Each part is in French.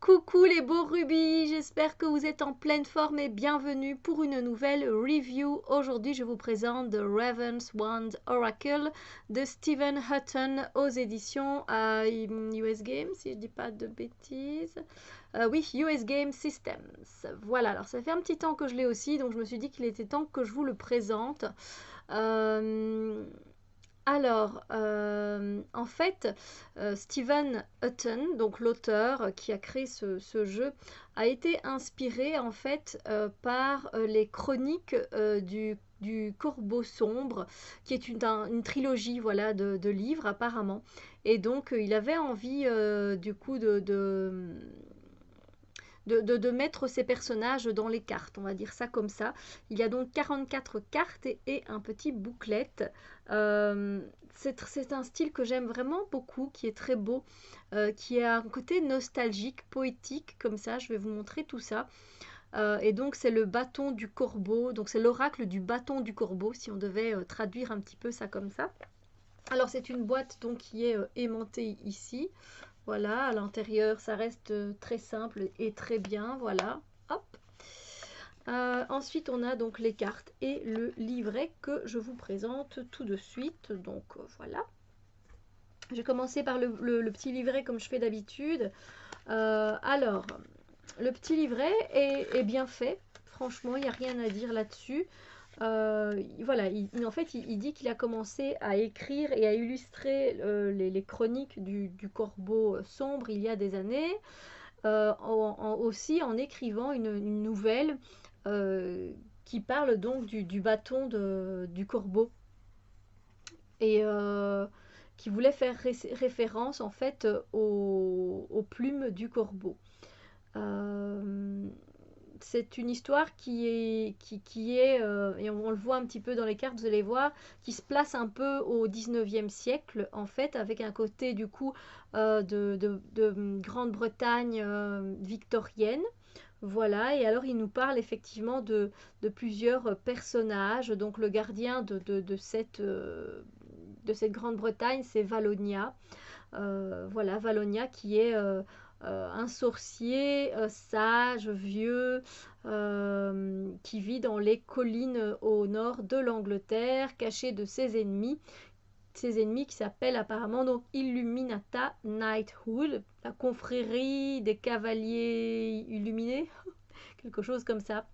Coucou les beaux rubis, j'espère que vous êtes en pleine forme et bienvenue pour une nouvelle review. Aujourd'hui, je vous présente The Raven's Wand Oracle de Stephen Hutton aux éditions US Games, si je dis pas de bêtises. Oui, US Game Systems. Voilà, alors ça fait un petit temps que je l'ai aussi, donc je me suis dit qu'il était temps que je vous le présente. En fait, Stephen Hutton, donc l'auteur qui a créé ce jeu, a été inspiré en fait par les chroniques du Corbeau sombre, qui est une trilogie voilà, de livres apparemment. Et donc il avait envie du coup de mettre ces personnages dans les cartes, on va dire ça comme ça. Il y a donc 44 cartes et un petit booklet. C'est un style que j'aime vraiment beaucoup, qui est très beau, qui a un côté nostalgique, poétique, comme ça. Je vais vous montrer tout ça. Et donc c'est le bâton du corbeau, donc c'est l'oracle du bâton du corbeau, si on devait traduire un petit peu ça comme ça. Alors c'est une boîte donc qui est aimantée ici. Voilà, à l'intérieur, ça reste très simple et très bien. Voilà, hop. Ensuite, on a donc les cartes et le livret que je vous présente tout de suite. Donc, voilà. Je vais commencer par le petit livret comme je fais d'habitude. Alors, le petit livret est bien fait. Franchement, il n'y a rien à dire là-dessus. Voilà, en fait, il dit qu'il a commencé à écrire et à illustrer les chroniques du corbeau sombre il y a des années, aussi en écrivant une nouvelle qui parle donc du bâton du corbeau et qui voulait faire référence en fait aux plumes du corbeau. Euh, c'est une histoire qui est et on le voit un petit peu dans les cartes, vous allez voir, qui se place un peu au 19e siècle, en fait, avec un côté, du coup, de Grande-Bretagne victorienne. Voilà, et alors il nous parle effectivement de plusieurs personnages. Donc le gardien de cette Grande-Bretagne, c'est Valonia. Voilà, Valonia qui est un sorcier sage, vieux, qui vit dans les collines au nord de l'Angleterre, caché de ses ennemis qui s'appellent apparemment donc Illuminata Knighthood, la confrérie des cavaliers illuminés, quelque chose comme ça.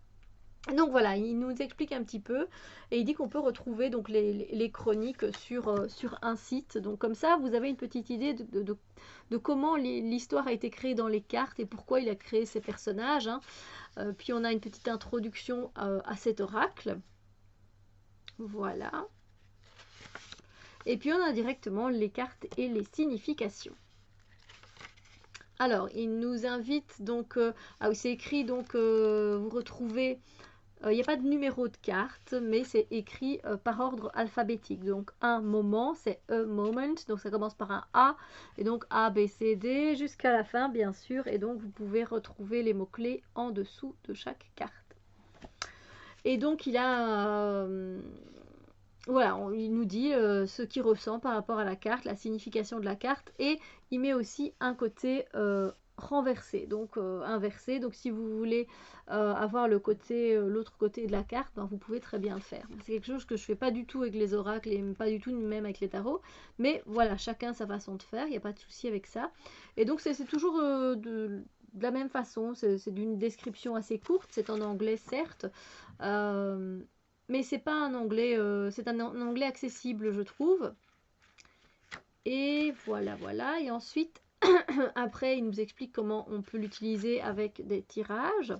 Donc voilà, il nous explique un petit peu et il dit qu'on peut retrouver donc les chroniques sur un site. Donc comme ça, vous avez une petite idée de comment l'histoire a été créée dans les cartes et pourquoi il a créé ces personnages. Hein. Puis on a une petite introduction à cet oracle. Voilà. Et puis on a directement les cartes et les significations. Alors, il nous invite donc... ah oui, c'est écrit donc, vous retrouvez... Il n'y a pas de numéro de carte, mais c'est écrit par ordre alphabétique. Donc un moment, c'est a moment, donc ça commence par un A, et donc A, B, C, D, jusqu'à la fin, bien sûr. Et donc vous pouvez retrouver les mots-clés en dessous de chaque carte. Et donc il a... voilà, il nous dit ce qu'il ressent par rapport à la carte, la signification de la carte, et il met aussi un côté renversé, donc inversé. Donc si vous voulez avoir l'autre côté de la carte, ben, vous pouvez très bien le faire. C'est quelque chose que je fais pas du tout avec les oracles et pas du tout même avec les tarots, mais voilà, chacun sa façon de faire, il n'y a pas de souci avec ça. Et donc c'est toujours de la même façon, c'est d'une description assez courte, c'est en anglais certes, mais c'est pas un anglais, c'est un anglais accessible, je trouve. Et voilà, voilà. Et ensuite, après, il nous explique comment on peut l'utiliser avec des tirages.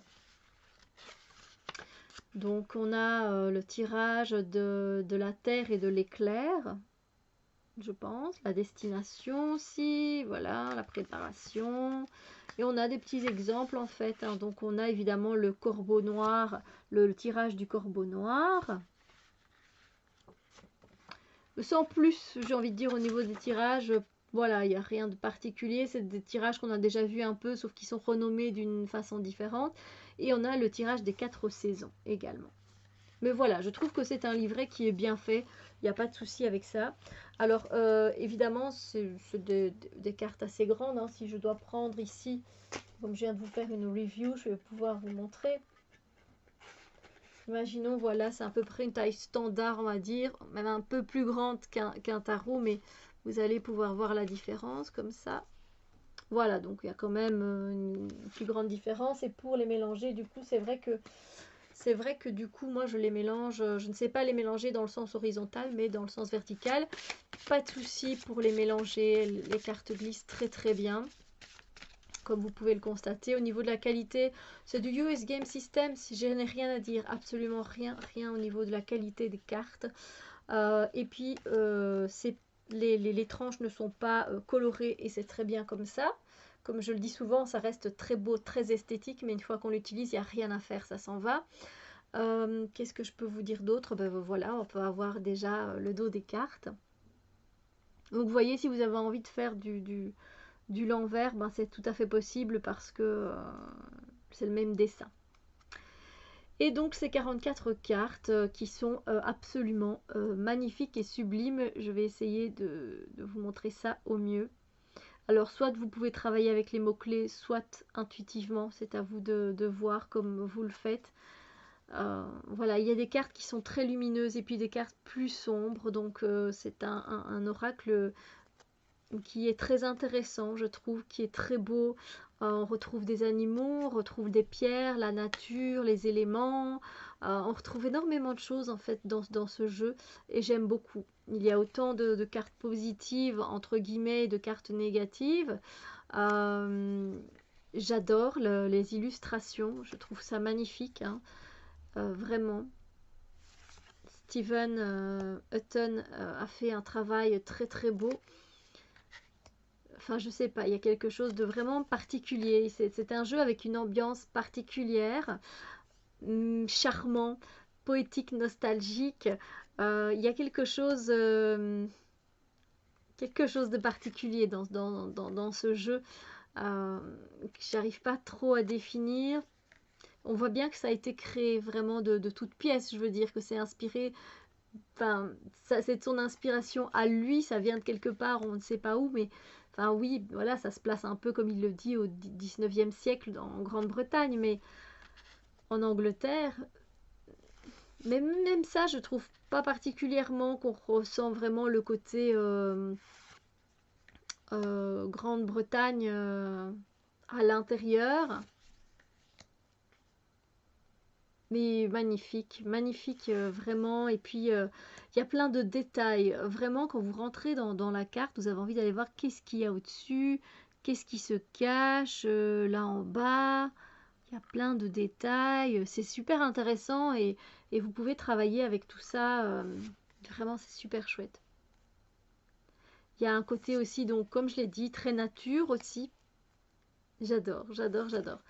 Donc, on a le tirage de la terre et de l'éclair, je pense. La destination aussi, voilà, la préparation. Et on a des petits exemples en fait. Hein. Donc, on a évidemment le corbeau noir, le tirage du corbeau noir. Sans plus, j'ai envie de dire, au niveau des tirages, voilà, il n'y a rien de particulier. C'est des tirages qu'on a déjà vu un peu, sauf qu'ils sont renommés d'une façon différente. Et on a le tirage des 4 saisons également. Mais voilà, je trouve que c'est un livret qui est bien fait. Il n'y a pas de souci avec ça. Alors, évidemment, c'est des cartes assez grandes, hein. Si je dois prendre ici, comme je viens de vous faire une review, je vais pouvoir vous montrer. Imaginons, voilà, c'est à peu près une taille standard, on va dire, même un peu plus grande qu'un tarot, mais vous allez pouvoir voir la différence comme ça. Voilà, donc il y a quand même une plus grande différence. Et pour les mélanger, du coup, c'est vrai que du coup, moi, je les mélange. Je ne sais pas les mélanger dans le sens horizontal, mais dans le sens vertical. Pas de souci pour les mélanger. Les cartes glissent très très bien, comme vous pouvez le constater. Au niveau de la qualité, c'est du US Game System. Si je n'ai rien à dire, absolument rien, rien au niveau de la qualité des cartes. Et puis, les tranches ne sont pas colorées et c'est très bien comme ça. Comme je le dis souvent, ça reste très beau, très esthétique, mais une fois qu'on l'utilise, il n'y a rien à faire, ça s'en va. Qu'est-ce que je peux vous dire d'autre? Ben voilà, on peut avoir déjà le dos des cartes. Donc vous voyez, si vous avez envie de faire du l'envers, ben c'est tout à fait possible parce que c'est le même dessin. Et donc ces 44 cartes qui sont absolument magnifiques et sublimes. Je vais essayer de vous montrer ça au mieux. Alors soit vous pouvez travailler avec les mots-clés, soit intuitivement, c'est à vous de voir comme vous le faites. Voilà, il y a des cartes qui sont très lumineuses et puis des cartes plus sombres, donc c'est un oracle qui est très intéressant, je trouve, qui est très beau. On retrouve des animaux, on retrouve des pierres, la nature, les éléments. On retrouve énormément de choses en fait dans ce jeu et j'aime beaucoup. Il y a autant de cartes positives, entre guillemets, et de cartes négatives. J'adore les illustrations, je trouve ça magnifique, hein. Vraiment. Steven Hutton a fait un travail très très beau. Enfin, je sais pas, il y a quelque chose de vraiment particulier. C'est un jeu avec une ambiance particulière, charmant, poétique, nostalgique. Il y a quelque chose de particulier dans ce jeu que j'arrive pas trop à définir. On voit bien que ça a été créé vraiment de toutes pièces. Je veux dire que c'est inspiré. Enfin, c'est de son inspiration à lui, ça vient de quelque part, on ne sait pas où, mais enfin oui, voilà, ça se place un peu comme il le dit au 19e siècle en Grande-Bretagne, mais en Angleterre, mais même ça, je trouve pas particulièrement qu'on ressent vraiment le côté Grande-Bretagne à l'intérieur. Mais magnifique, magnifique vraiment. Et puis, il y a plein de détails. Vraiment, quand vous rentrez dans la carte, vous avez envie d'aller voir qu'est-ce qu'il y a au-dessus, qu'est-ce qui se cache là en bas. Il y a plein de détails. C'est super intéressant et vous pouvez travailler avec tout ça. Vraiment, c'est super chouette. Il y a un côté aussi, donc, comme je l'ai dit, très nature aussi. J'adore, j'adore, j'adore.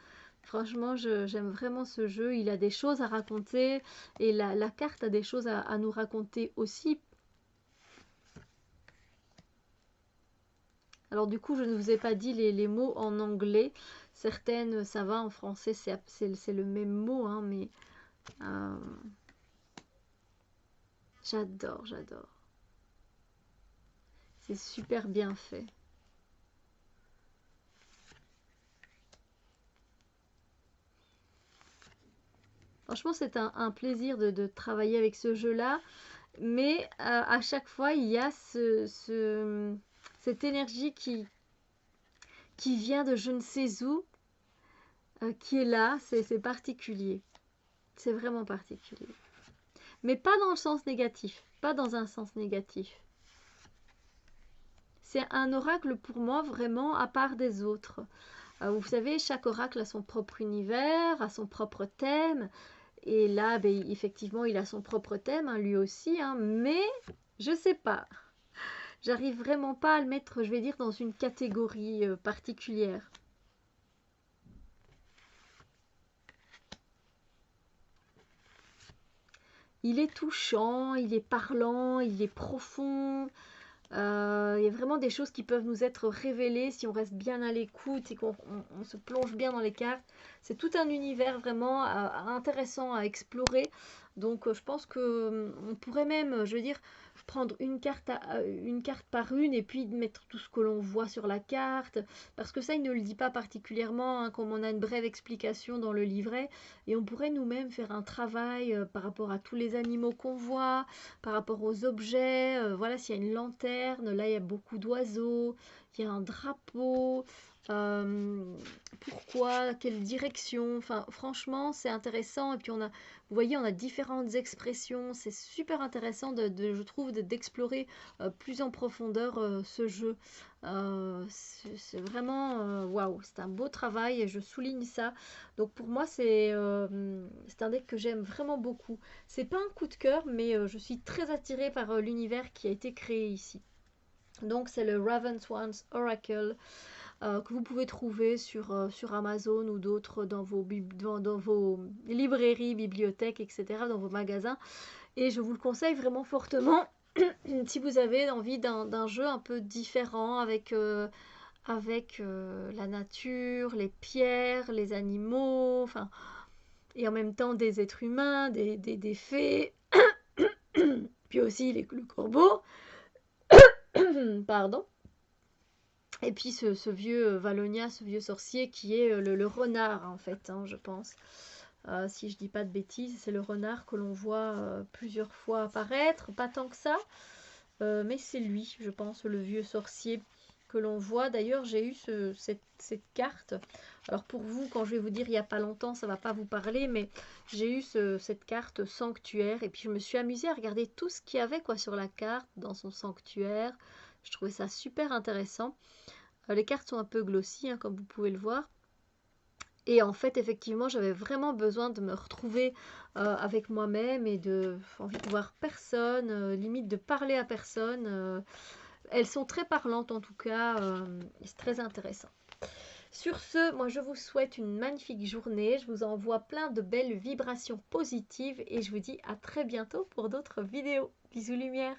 Franchement, j'aime vraiment ce jeu. Il a des choses à raconter et la carte a des choses à nous raconter aussi. Alors du coup, je ne vous ai pas dit les mots en anglais. Certaines, ça va, en français, c'est le même mot, hein, mais euh, j'adore, j'adore. C'est super bien fait. Franchement, c'est un plaisir de travailler avec ce jeu-là. Mais à chaque fois, il y a cette énergie qui vient de je ne sais où, qui est là. C'est particulier. C'est vraiment particulier. Mais pas dans le sens négatif. Pas dans un sens négatif. C'est un oracle pour moi vraiment à part des autres. Vous savez, chaque oracle a son propre univers, a son propre thème. Et là, ben, effectivement, il a son propre thème, hein, lui aussi. Hein, mais je sais pas. J'arrive vraiment pas à le mettre, je vais dire, dans une catégorie particulière. Il est touchant, il est parlant, il est profond. Il y a vraiment des choses qui peuvent nous être révélées si on reste bien à l'écoute et qu'on se plonge bien dans les cartes. C'est tout un univers vraiment intéressant à explorer. Donc je pense que on pourrait même, je veux dire, prendre une carte par une et puis mettre tout ce que l'on voit sur la carte, parce que ça, il ne le dit pas particulièrement, hein, comme on a une brève explication dans le livret, et on pourrait nous-mêmes faire un travail par rapport à tous les animaux qu'on voit, par rapport aux objets, voilà, s'il y a une lanterne, là il y a beaucoup d'oiseaux, il y a un drapeau, euh, pourquoi, quelle direction, enfin franchement c'est intéressant, et puis on a, vous voyez, on a différentes expressions, c'est super intéressant je trouve d'explorer plus en profondeur ce jeu. C'est vraiment waouh, c'est un beau travail et je souligne ça. Donc pour moi c'est un deck que j'aime vraiment beaucoup. C'est pas un coup de cœur, mais je suis très attirée par l'univers qui a été créé ici. Donc c'est le Ravenswan's Oracle que vous pouvez trouver sur Amazon ou d'autres dans vos librairies, bibliothèques, etc., dans vos magasins. Et je vous le conseille vraiment fortement si vous avez envie d'un jeu un peu différent avec la nature, les pierres, les animaux, enfin, et en même temps des êtres humains, des fées, puis aussi le corbeau, pardon. Et puis ce vieux Valonia, ce vieux sorcier qui est le renard en fait, hein, je pense. Si je dis pas de bêtises, c'est le renard que l'on voit plusieurs fois apparaître, pas tant que ça, mais c'est lui, je pense, le vieux sorcier que l'on voit. D'ailleurs, j'ai eu cette carte. Alors pour vous, quand je vais vous dire il n'y a pas longtemps, ça va pas vous parler, mais j'ai eu cette carte sanctuaire et puis je me suis amusée à regarder tout ce qu'il y avait quoi sur la carte, dans son sanctuaire. Je trouvais ça super intéressant. Les cartes sont un peu glossy, hein, comme vous pouvez le voir. Et en fait, effectivement, j'avais vraiment besoin de me retrouver avec moi-même et envie de voir personne, limite de parler à personne. Elles sont très parlantes en tout cas, et c'est très intéressant. Sur ce, moi je vous souhaite une magnifique journée, je vous envoie plein de belles vibrations positives et je vous dis à très bientôt pour d'autres vidéos. Bisous lumière.